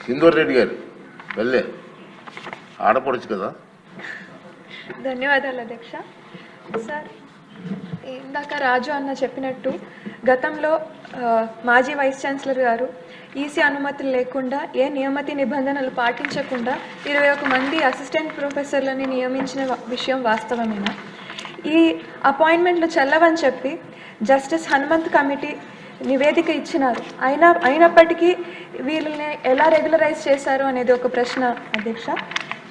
సింధూర్ రెడ్డి గారు వెళ్ళే ఆడపడచ్చు కదా. ధన్యవాదాలు అధ్యక్ష. సార్, ఇందాక రాజు అన్న చెప్పినట్టు గతంలో మాజీ వైస్ ఛాన్సలర్ గారు ఈసీ అనుమతులు లేకుండా ఏ నియమతి నిబంధనలు పాటించకుండా 21 మంది అసిస్టెంట్ ప్రొఫెసర్లని నియమించిన విషయం వాస్తవమేనా? ఈ అపాయింట్మెంట్లు చెల్లవని చెప్పి జస్టిస్ హనుమంత్ కమిటీ నివేదిక ఇచ్చినారు. అయినప్పటికీ వీళ్ళని ఎలా రెగ్యులరైజ్ చేశారు అనేది ఒక ప్రశ్న అధ్యక్ష.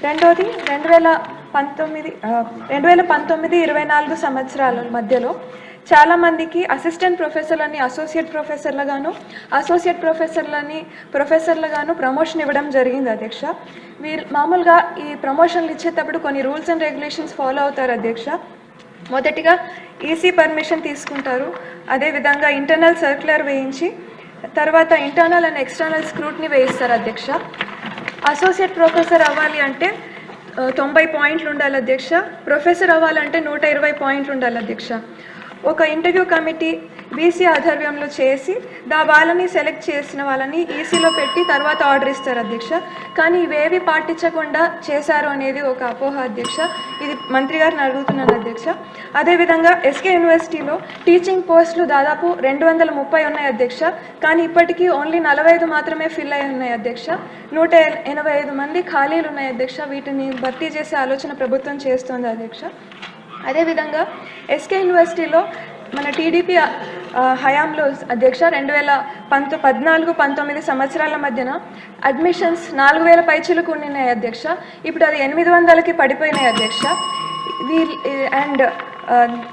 రెండోది 2019-24 సంవత్సరాల మధ్యలో చాలామందికి అసిస్టెంట్ ప్రొఫెసర్లని అసోసియేట్ ప్రొఫెసర్లుగాను ప్రమోషన్ ఇవ్వడం జరిగింది అధ్యక్ష. మామూలుగా ఈ ప్రమోషన్లు ఇచ్చేటప్పుడు కొన్ని రూల్స్ అండ్ రెగ్యులేషన్స్ ఫాలో అవుతారు అధ్యక్ష. మొదటిగా ఈసీ పర్మిషన్ తీసుకుంటారు, అదేవిధంగా ఇంటర్నల్ సర్క్యులర్ వేయించి తర్వాత ఇంటర్నల్ అండ్ ఎక్స్టర్నల్ స్క్రూట్ని వేయిస్తారు అధ్యక్ష. అసోసియేట్ ప్రొఫెసర్ అవ్వాలి అంటే 90 పాయింట్లు ఉండాలి అధ్యక్ష. ప్రొఫెసర్ అవ్వాలంటే 120 పాయింట్లు ఉండాలి అధ్యక్ష. ఒక ఇంటర్వ్యూ కమిటీ బీసీ ఆధ్వర్యంలో చేసి వాళ్ళని సెలెక్ట్ చేసిన వాళ్ళని ఈసీలో పెట్టి తర్వాత ఆర్డర్ ఇస్తారు అధ్యక్ష. కానీ ఇవేవి పాటించకుండా చేశారు అనేది ఒక అపోహ అధ్యక్ష. ఇది మంత్రి గారిని అడుగుతున్నాను అధ్యక్ష. అదేవిధంగా ఎస్కే యూనివర్సిటీలో టీచింగ్ పోస్టులు దాదాపు 230 ఉన్నాయి అధ్యక్ష. కానీ ఇప్పటికీ ఓన్లీ 45 మాత్రమే ఫిల్ అయి ఉన్నాయి అధ్యక్ష. 185 మంది ఖాళీలు ఉన్నాయి అధ్యక్ష. వీటిని భర్తీ చేసే ఆలోచన ప్రభుత్వం చేస్తోంది అధ్యక్ష. అదేవిధంగా ఎస్కే యూనివర్సిటీలో మన టీడీపీ హయాంలో అధ్యక్ష 2014-19 సంవత్సరాల మధ్యన అడ్మిషన్స్ 4000 పైచిలకు ఉన్నాయి అధ్యక్ష. ఇప్పుడు అది 800కి పడిపోయినాయి అధ్యక్ష. అండ్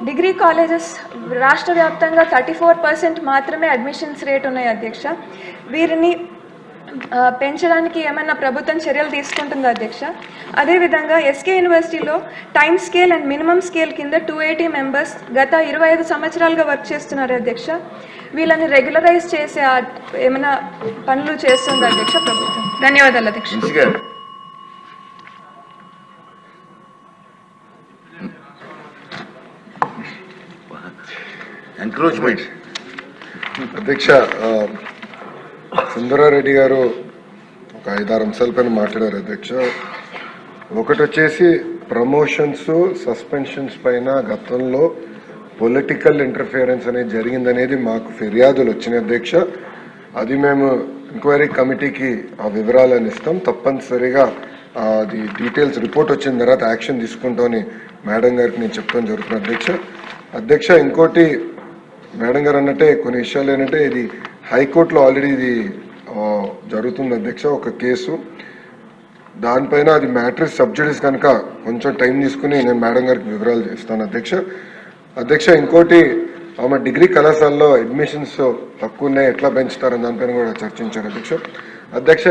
డిగ్రీ కాలేజెస్ రాష్ట్ర వ్యాప్తంగా 34% మాత్రమే అడ్మిషన్స్ రేట్ ఉన్నాయి అధ్యక్ష. వీరిని పెంచడానికి ఏమైనా ప్రభుత్వం చర్యలు తీసుకుంటుందా అధ్యక్ష? అదేవిధంగా ఎస్కే యూనివర్సిటీలో time scale and minimum scale కింద 280 మెంబర్స్ గత 25 సంవత్సరాలుగా వర్క్ చేస్తున్నారు అధ్యక్ష. వీళ్ళని రెగ్యులరైజ్ చేసే ఏమైనా పనులు చేస్తుంది అధ్యక్ష ప్రభుత్వం? ధన్యవాదాలు అధ్యక్ష. ఎంక్రోచ్మెంట్ అధ్యక్ష, సుందరారెడ్డి గారు ఒక 5-6 అంశాలపైన మాట్లాడారు అధ్యక్ష. ఒకటి వచ్చేసి ప్రమోషన్స్ సస్పెన్షన్స్ పైన గతంలో పొలిటికల్ ఇంటర్ఫియరెన్స్ అనేది జరిగిందనేది మాకు ఫిర్యాదులు వచ్చినాయి అధ్యక్ష. అది మేము ఎంక్వైరీ కమిటీకి ఆ వివరాలను ఇస్తాం. తప్పనిసరిగా అది డీటెయిల్స్ రిపోర్ట్ వచ్చిన తర్వాత యాక్షన్ తీసుకుంటామని మేడం గారికి నేను చెప్తాను జరుగుతుంది అధ్యక్ష. ఇంకోటి మేడం గారు అన్నట్టే కొన్ని విషయాలు ఏంటంటే ఇది హైకోర్టులో ఆల్రెడీ ఇది జరుగుతుంది అధ్యక్ష. ఒక కేసు దానిపైన అది మ్యాట్రిక్స్ సబ్జుడిస్ కనుక కొంచెం టైం తీసుకుని నేను మేడం గారికి వివరాలు చేస్తాను అధ్యక్ష. ఇంకోటి ఆమె డిగ్రీ కళాశాలలో అడ్మిషన్స్ తక్కువ ఉన్నాయి, ఎట్లా పెంచుతారని దానిపైన కూడా చర్చించారు అధ్యక్ష.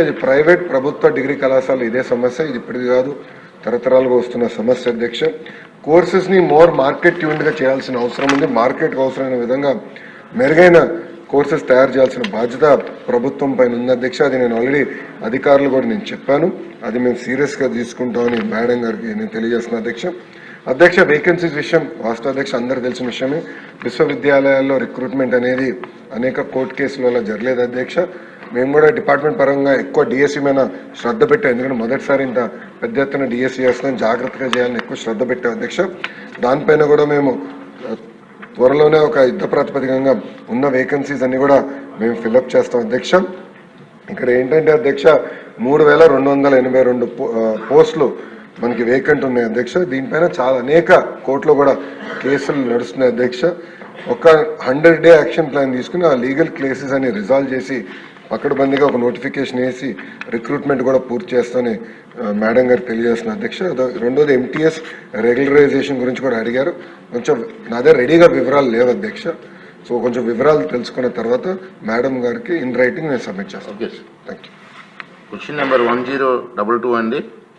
ఇది ప్రైవేట్ ప్రభుత్వ డిగ్రీ కళాశాలలో ఇదే సమస్య, ఇది ఇప్పటిది కాదు, తరతరాలుగా వస్తున్న సమస్య అధ్యక్ష. కోర్సెస్ని మోర్ మార్కెట్ ట్యూన్డ్గా చేయాల్సిన అవసరం ఉంది. మార్కెట్కి అవసరమైన విధంగా మెరుగైన కోర్సెస్ తయారు చేయాల్సిన బాధ్యత ప్రభుత్వం పైన ఉంది అధ్యక్ష. అది నేను ఆల్రెడీ అధికారులు కూడా నేను చెప్పాను, అది మేము సీరియస్గా తీసుకుంటామని మేడం గారికి నేను తెలియజేస్తున్నా అధ్యక్ష. వేకెన్సీస్ విషయం వాస్తవ అధ్యక్ష అందరూ తెలిసిన విషయమే. విశ్వవిద్యాలయాల్లో రిక్రూట్మెంట్ అనేది అనేక కోర్టు కేసుల వల్ల జరగలేదు అధ్యక్ష. మేము కూడా డిపార్ట్మెంట్ పరంగా ఎక్కువ డిఎస్సీ మీద శ్రద్ధ పెట్టాం, ఎందుకంటే మొదటిసారి ఇంత పెద్ద ఎత్తున డిఎస్సీ చేస్తున్నాం, జాగ్రత్తగా చేయాలని ఎక్కువ శ్రద్ధ పెట్టాం అధ్యక్ష. దానిపైన కూడా మేము త్వరలోనే ఒక యుద్ధ ప్రాతిపదికంగా ఉన్న వేకెన్సీస్ అన్ని కూడా మేము ఫిల్అప్ చేస్తాం అధ్యక్ష. ఇక్కడ ఏంటంటే అధ్యక్ష 3282 పోస్టులు మనకి వేకెంట్ ఉన్నాయి అధ్యక్ష. దీనిపైన చాలా అనేక కోర్టులో కూడా కేసులు నడుస్తున్నాయి అధ్యక్ష. ఒక 100-day యాక్షన్ ప్లాన్ తీసుకుని ఆ లీగల్ కేసెస్ అని రిజాల్వ్ చేసి పకడ్బందీగా ఒక నోటిఫికేషన్ వేసి రిక్రూట్మెంట్ కూడా పూర్తి చేస్తామని మేడం గారు తెలియజేస్తున్న అధ్యక్ష. రెండోది ఎంటీఎస్ రెగ్యులరైజేషన్ గురించి కూడా అడిగారు. కొంచెం నా దగ్గర రెడీగా వివరాలు లేవు అధ్యక్ష. సో కొంచెం వివరాలు తెలుసుకున్న తర్వాత మేడం గారికి ఇన్ రైటింగ్ నేను సబ్మిట్ చేస్తాను. Thank you. క్వశ్చన్ నెంబర్ 1022 అండి.